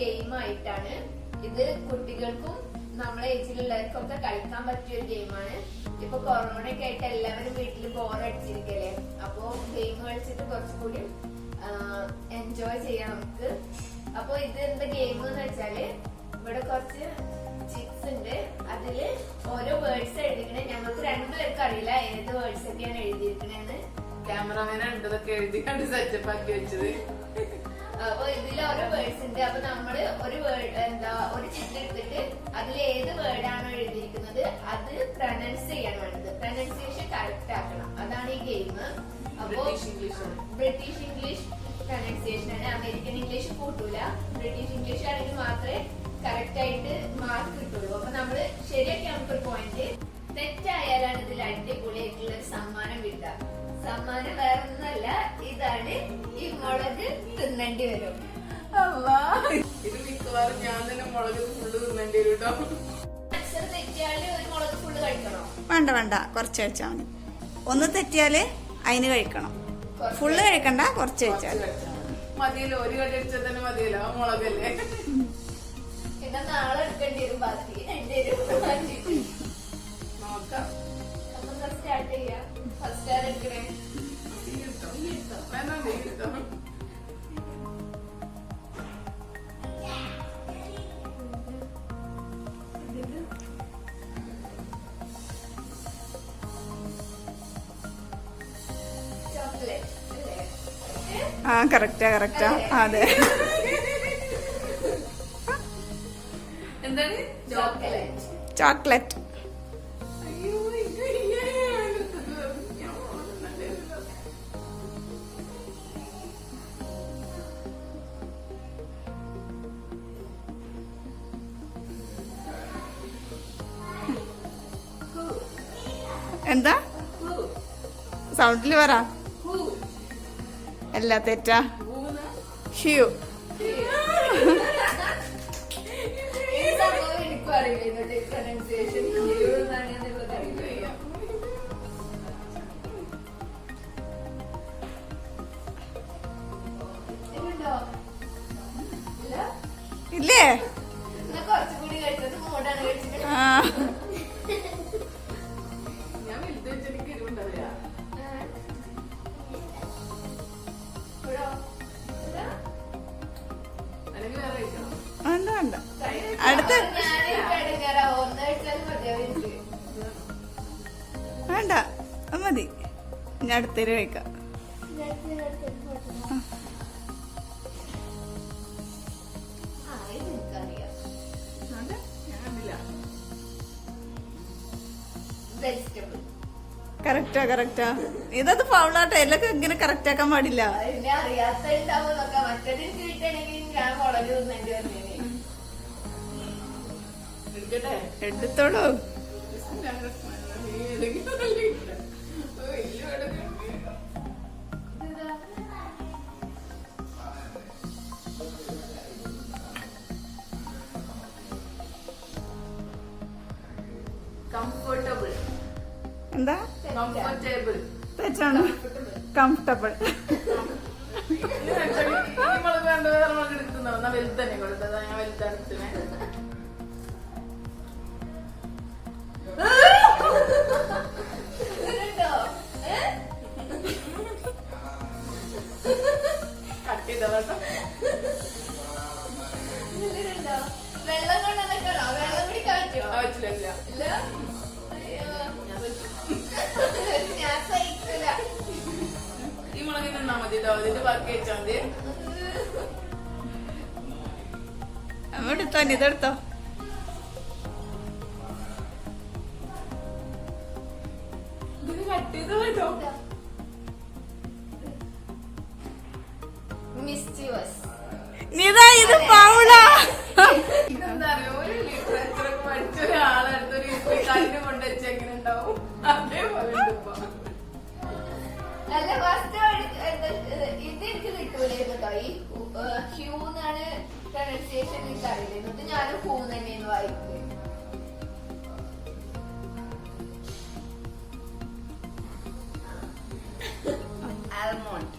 Game ആയിട്ടാണ് ഇത്. കുട്ടികൾക്കും നമ്മളെ ഏജിലുള്ളവർക്കും ഒക്കെ കളിക്കാൻ പറ്റിയ ഒരു ഗെയിമാണ്. ഇപ്പൊ കൊറോണ ഒക്കെ ആയിട്ട് എല്ലാവരും വീട്ടിൽ ബോറടിച്ചിരിക്കല്ലേ, അപ്പൊ ഗെയിം കളിച്ചിട്ട് കുറച്ചുകൂടി എൻജോയ് ചെയ്യാം നമുക്ക്. അപ്പൊ ഇത് എന്താ ഗെയിം എന്ന് വെച്ചാല് ഇവിടെ കുറച്ച് ചിപ്സ് ഉണ്ട്, അതില് ഓരോ വേർഡ്സ് എഴുതിക്കണേ. ഞങ്ങൾക്ക് രണ്ടുപേർക്കും അറിയില്ല ഏത് വേർഡ്സ് ഒക്കെയാണ് എഴുതിയിരിക്കണേന്ന്. ക്യാമറമാനാണ് ഇതൊക്കെ എഴുതി കണ്ട് സെറ്റപ്പ് ആക്കി വെച്ചത്. അപ്പൊ ഇതിൽ ഓരോ വേർഡ്സ് ഉണ്ട്. അപ്പൊ നമ്മള് ഒരു ഒരു ചിത്രം എടുത്തിട്ട് അതിൽ ഏത് വേർഡാണോ എഴുതിയിരിക്കുന്നത് അത് പ്രൊനൗൺസ് ചെയ്യാൻ വേണ്ടത്. പ്രൊനൗൺസിയേഷൻ കറക്റ്റ് ആക്കണം, അതാണ് ഈ ഗെയിം. അപ്പൊ ബ്രിട്ടീഷ് ഇംഗ്ലീഷ് പ്രൊനൗൺസിയേഷൻ ആണ്. അമേരിക്കൻ ഇംഗ്ലീഷ് കൂട്ടൂല. ബ്രിട്ടീഷ് ഇംഗ്ലീഷ് ആണെങ്കിൽ മാത്രമേ കറക്റ്റ് ആയിട്ട് മാർക്ക് കിട്ടുള്ളൂ. അപ്പൊ നമ്മള് ശരിയാക്കി നമുക്കൊരു പോയിന്റ്, തെറ്റായാലാണ് ഇതിൽ അടിപൊളിയായിട്ടുള്ള ഒരു സമ്മാനം കിട്ടുക. സമ്മാനം വേറെ ഒന്നല്ല, ഇതാണ് ഈ മുളക് തിന്നേണ്ടി വരും. ഇത് മിക്കവാറും ഞാൻ തന്നെ മുളക് ഫുള്ള് തിന്നേണ്ടി വരും കേട്ടോ. അക്ഷരം തെറ്റിയാല് ഒരു മുളക് ഫുള്ള് കഴിക്കണോ? വേണ്ട വേണ്ട, കുറച്ച് കഴിച്ചാൽ മതി. ഒന്ന് തെറ്റിയാല് അതിന് കഴിക്കണം, ഫുള്ള് കഴിക്കണ്ട, കുറച്ച് കഴിച്ചാൽ മതിയല്ലോ. ഒരു കടി അടിച്ചാൽ തന്നെ മതിയല്ലോ, ആ മുളകല്ലേ. പിന്നെ നാളെ എടുക്കേണ്ടി വരും ബാക്കി. നോക്കാം. അപ്പൊ സ്റ്റാർട്ട് ചെയ്യാം. ഫസ്റ്റ് ആര് എടുക്കണേ? ആ കറക്റ്റാ കറക്റ്റാ, അതെ. എന്താണ്? ചോക്ലേറ്റ്. ചോക്ലേറ്റ്. എന്താ സൗണ്ടില് പറ. എല്ലാ തെറ്റാ. ഷ്യൂ. എനിക്കും അറിയില്ല പ്രൊനൗൺസിയേഷൻ. ഇല്ലേ? കുറച്ചുകൂടി കഴിച്ചത് മൂടാണ് കഴിച്ചിട്ട്. ഞാൻ വലുത് വെച്ചെനിക്ക് എരിവുണ്ടാവില്ല. അല്ലെങ്കിൽ വേറെ കഴിക്കണം. വേണ്ട വേണ്ട, അടുത്ത വേണ്ട, അത് മതി. ഞാൻ അടുത്തേര് കഴിക്കാം. Correct correct. ഇതത് ഫൗളാട്ടോ, എല്ലാം ഇങ്ങനെ കറക്റ്റ് ആക്കാൻ പാടില്ല. അറിയാത്ത മറ്റേത് കിട്ടണമെങ്കിൽ ഞാൻ മുളക് തിന്നേണ്ടി വന്നേനെ. എടുക്കട്ടെ? എടുത്തോളൂ. കംഫർട്ടബിൾ. എന്താ? കംഫർട്ടബിൾ. തെറ്റാണ്. കംഫർട്ടബിൾ. മുളക് വേണ്ട, വേറെ മുളക് എടുക്കുന്നോ? എന്നാ വലുത് തന്നെ കൊടുത്തതാ. ഞാൻ വലുതെടുത്തിനെ. കട്ട് ചെയ്തോ? വെള്ളം കൊണ്ടുവന്നിട്ടാണോ? വെള്ളം കൂടി കാറ്റോ? ആവശ്യമില്ല. ഞാൻ സഹിക്കില്ല. ഈ മുളക് നിന്നാ മതി കേട്ടോ, അതിന്റെ ബാക്കി വെച്ചാൽ മതി. എടുത്തോ, ഇതെടുത്തോ. ഇതിന് കട്ട് ചെയ്തോ കേട്ടോ. മിസ്ചിവസ്. നിതാ, ഇത് ഫൗളാ. ഇതെന്താ അറിയോ, ഒരു ലിറ്ററേച്ചർ ഒക്കെ പഠിച്ച ഒരാളെടുത്തൊരു കല്ല് കൊണ്ടുവച്ച് എങ്ങനെ ഉണ്ടാവും അതേപോലെ ഉണ്ട് ഇപ്പൊ. അല്ല ഫസ്റ്റ് ഇത് എനിക്ക് കിട്ടൂലായിരുന്നു കേട്ടോ. ഈ ഹ്യൂ എന്നാണ് പ്രൊനൗൺസിയേഷൻ എനിക്ക് അറിയില്ലായിരുന്നു. ഇത് ഞാൻ ഹൂ തന്നെയാണ് വായിക്കുന്നത്. ആൽമോണ്ട്.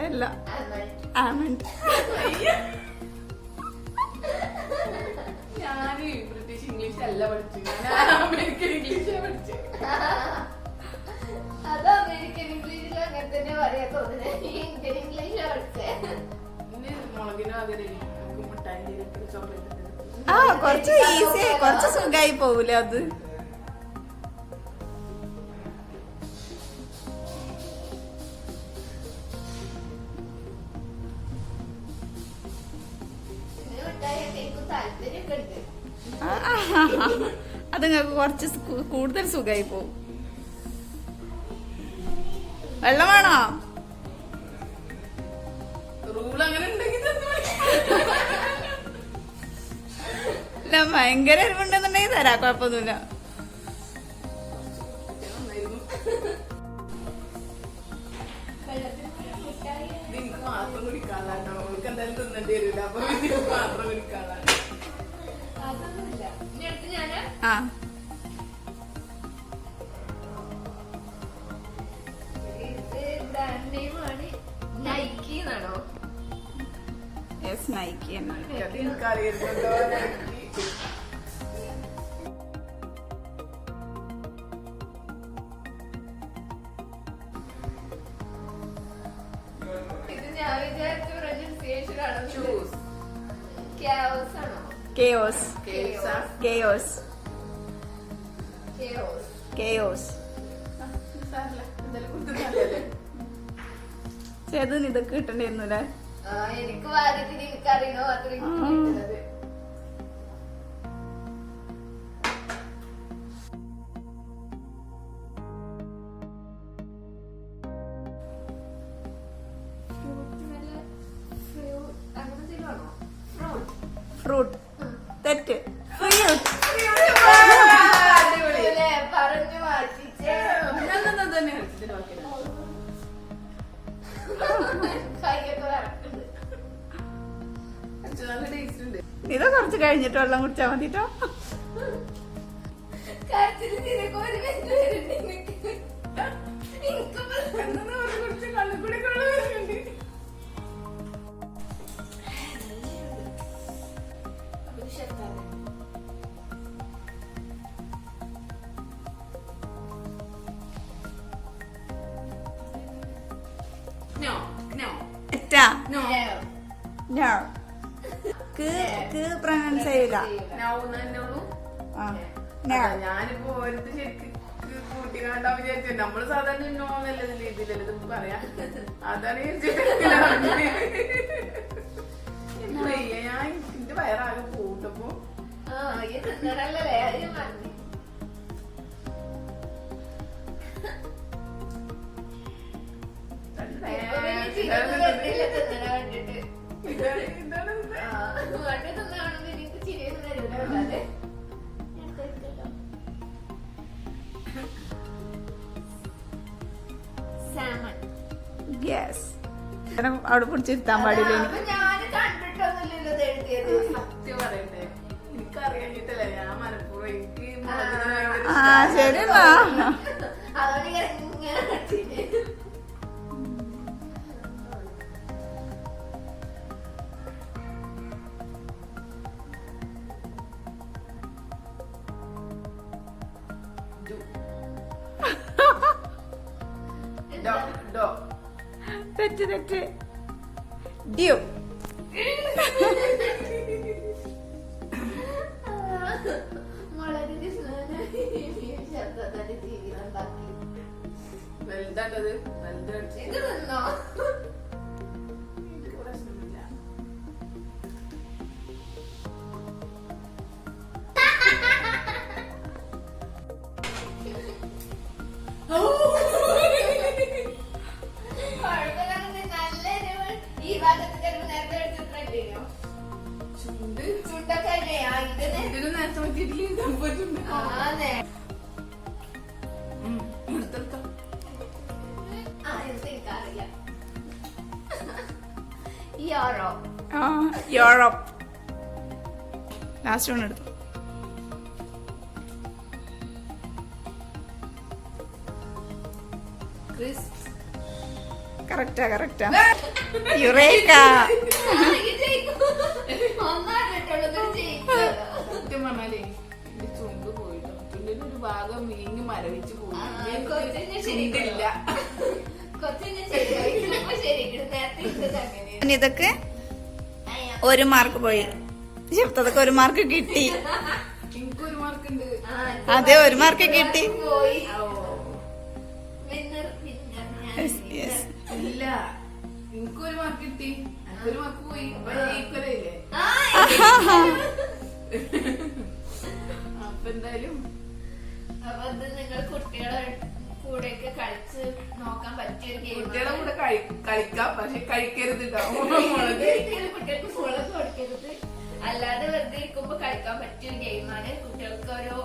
അല്ല, ആൽമണ്ട്. ആൽമണ്ട്. അല്ല പഠിച്ചു, ഞാൻ അമേരിക്കൻ ഇംഗ്ലീഷാ പഠിച്ചു. അത് അമേരിക്കൻ ഇംഗ്ലീഷിൽ അങ്ങനെ തന്നെ പറയാ തോന്നുന്നത്. ഇന്ത്യൻ ഇംഗ്ലീഷ് പഠിച്ചേ. ഇനി മുളകിന് പകരം നമുക്ക് മുട്ടായി ചോക്ലേറ്റ് ആ കുറച്ച് ഈസി, കുറച്ച് സുഖമായി പോവൂലേ അത്. താല്പര്യമൊക്കെ ഉണ്ട്. അത് നിങ്ങൾക്ക് കുറച്ച് കൂടുതൽ സുഖമായി പോവും. വെള്ളം വേണോ? റൂൾ അങ്ങനെ ഉണ്ടെങ്കിൽ ഇല്ല, ഭയങ്കര എരിവുണ്ടെന്നുണ്ടെങ്കിൽ തരാ, കുഴപ്പമൊന്നുമില്ല. എനിക്ക് മാത്രം കുടിക്കാനുള്ളതാണ്, അവൾക്ക് എന്തായാലും തിന്നേണ്ടി വരില്ല, അപ്പൊ എനിക്ക് മാത്രം കുടിക്കാനുള്ളതാണ്. അതൊന്നുമില്ല. ഇനി അടുത്ത് ഞാന് ആ ഇത് ബ്രാൻഡ് നെയിം ആണ്. നൈക്കി എന്നാണോ? യെസ്, നൈക്കി തന്നെ. അത് എനിക്കറിയുന്നുണ്ടോ? ഇത് ഞാൻ വിചാരിച്ച പ്രൊനൗൺസിയേഷൻ ആണോ? Shoes. ക്യാവോസ് ആണോ? കെയോസ്, കേസാ. Chaos, chaos. കെയോസ്. സാരമില്ല, എന്തായാലും കുത്തുന്നതല്ലേ. ചേതന് ഇതൊക്കെ കിട്ടണ്ടായിരുന്നല്ലേ? ആ, എനിക്ക് ആദ്യത്തിന് എനിക്കറിയണോ മാത്രമേ കിട്ടുന്നത്. ഫ്രൂട്ട്. തെറ്റ്. ഫ്രൂട്ട്. പറഞ്ഞു മാറ്റിച്ചേ. ഞാനത് തന്നെ കളിച്ചിട്ട് നോക്കിയത്. കൈയൊക്കെ വറക്കുന്നുണ്ട്. പക്ഷെ നല്ല ടേസ്റ്റ് ഉണ്ട്. ഇത് കുറച്ച് കഴിഞ്ഞിട്ട് വെള്ളം കുടിച്ചാൽ മതിട്ടോ. കരച്ചില് നിനക്ക് ഒരു മിനിറ്റ് വരുന്നുണ്ട്. എനിക്കിപ്പോ എന്നാ കുറച്ച് കള്ളിക്കൂടി വെള്ളം വരുന്നുണ്ട്. No, no, തെറ്റാ. no. No. പ്രൊനൗൺസ് ചെയ്യില്ല. No തന്നെ ഉള്ളൂ. ആ, no. ഞാനിപ്പോ ഓരത്ത് ശരിക്ക് കൂട്ടി കാണാൻ വിചാരിച്ചു. നമ്മള് സാധാരണ നോ എന്നല്ല രീതിയിലല്ല ഇത് പറയാ. അതാണ് ഞാൻ എന്റെ വയറാകെ കൂട്ടപ്പോ ആ, ഇത് തിന്നണല്ലേ, അത് ഞാൻ മറന്നു. ഇപ്പൊ പിന്നെ ചിരിയൊന്നും വരുന്നില്ല തിന്നണ കണ്ടിട്ട്. ആ, പണ്ട് തിന്ന കാണുമ്പോ എനിക്ക് ചിരിയൊന്നും വരില്ല. അല്ലാതെ ഞാൻ കഴിക്കല്ലോ. സാമൺ. യെസ്. അവിടെ പിടിച്ചിരുത്താൻ പാടില്ല. അപ്പൊ ഞാന് കണ്ടിട്ടൊന്നുമില്ലല്ലോ ഇത് എഴുതിയത്. സത്യം പറയട്ടെ, എനിക്കറിയാഞ്ഞിട്ടല്ല, ഞാൻ മനപ്പൂർവ്വം എനിക്ക് ആ ശരി എന്നാ. അതുകൊണ്ട് ഇങ്ങനെ കണ്ടിട്ട്. തെറ്റ്, തെറ്റ്. ഡ്യൂ. വളരെ ശബ്ദത്തിന്റെ ജീവിതം ഉണ്ടാക്കി. വലുതാണ്ടത് വലുത് ഇത് തിന്നോ? പ്രശ്നമില്ല. ഈ ഭാഗത്ത് ചിലപ്പോൾ നേരത്തെ എടുത്തിട്ടുണ്ടോ? ചുണ്ടൊക്കെ അല്ലേ? ആ, ഇതിന് ഇതിന് നേരത്തെ പറ്റിയിട്ടില്ല. പറ്റുണ്ട്. ആന്നേ. എടുത്തെടുത്തോ. ആ, ഇത് എനിക്കറിയാം. യൂറോപ്പ്. യൂറോപ്പ്. ലാസ്റ്റ് വൺ എടുത്തു. ക്രിസ്. Correct, correct. യുറേക്ക. ഒന്നാണ് കേട്ടുള്ളത്. സത്യം പറഞ്ഞാലേ എന്റെ കുറച്ച് കഴിഞ്ഞാൽ ശരിയായില്ല. ഇല്ല. കുറച്ച് കഴിഞ്ഞാൽ ശരിയായി. ഇപ്പൊ ശരിയായി. നേരത്തെ ഇട്ടത് അങ്ങനെയാണ്. ഇതൊക്കെ 1 മാർക്ക് പോയി. ശബ്ദത്തൊക്കെ 1 മാർക്ക് കിട്ടി. എനിക്കൊരു മാർക്കുണ്ട്. അതെ 1 മാർക്ക് കിട്ടി. പോയി. ഓ വിന്നർ വിന്നർ ഞാൻ Yes, yes. ഇല്ല, എനിക്കൊരു മാർക്ക് കിട്ടി, എനിക്കൊരു മാർക്ക് പോയി. ഈക്വലല്ലേ? ആ, അപ്പൊ എന്തായാലും അപ്പൊ അത് നിങ്ങൾ കുട്ടികളെ കൂടെയൊക്കെ കളിച്ച് നോക്കാൻ പറ്റിയ ഒരു കുട്ടികളെ ഗെയിമാണ്. കൂടെ കളിക്കാം, പക്ഷെ കഴിക്കരുത് കേട്ടോ മുളക്. കുട്ടികൾക്ക് മുളക് കൊടുക്കരുത്. അല്ലാതെ വെറുതെ ഇരിക്കുമ്പോ കളിക്കാൻ പറ്റിയ ഒരു ഗെയിമാണ്. കുട്ടികൾക്ക് ഓരോ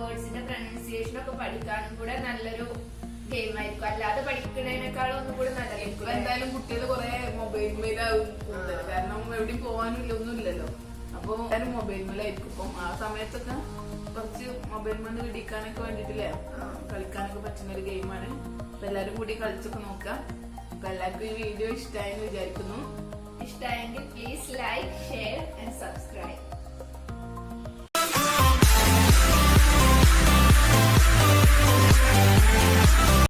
വേർഡ്സിന്റെ പ്രൊനൗൺസിയേഷൻ ഒക്കെ പഠിക്കാനും കൂടെ നല്ലൊരു ഗെയിം ആയിരിക്കും. അല്ലാതെ പഠിക്കുന്നതിനേക്കാളും ഒന്നും കൂടെ ഇപ്പൊ നല്ലതായിരിക്കും. എന്തായാലും കുട്ടികൾ കുറെ മൊബൈൽ മേലാവും കൂടുതൽ. കാരണം എവിടെയും പോകാനും ഒന്നും ഇല്ലല്ലോ. അപ്പൊ എല്ലാരും മൊബൈൽ മേലായിരിക്കും. ഇപ്പം ആ സമയത്തൊക്കെ കുറച്ച് മൊബൈൽ മണ്ണ് പിടിക്കാനൊക്കെ വേണ്ടിട്ടില്ലേ കളിക്കാനൊക്കെ പറ്റുന്ന ഒരു ഗെയിമാണ്. അപ്പൊ എല്ലാരും കൂടി കളിച്ചൊക്കെ നോക്കാം. അപ്പൊ എല്ലാവർക്കും ഈ വീഡിയോ ഇഷ്ടമായെന്ന് വിചാരിക്കുന്നു. ഇഷ്ടമായെങ്കിൽ please like, share and subscribe.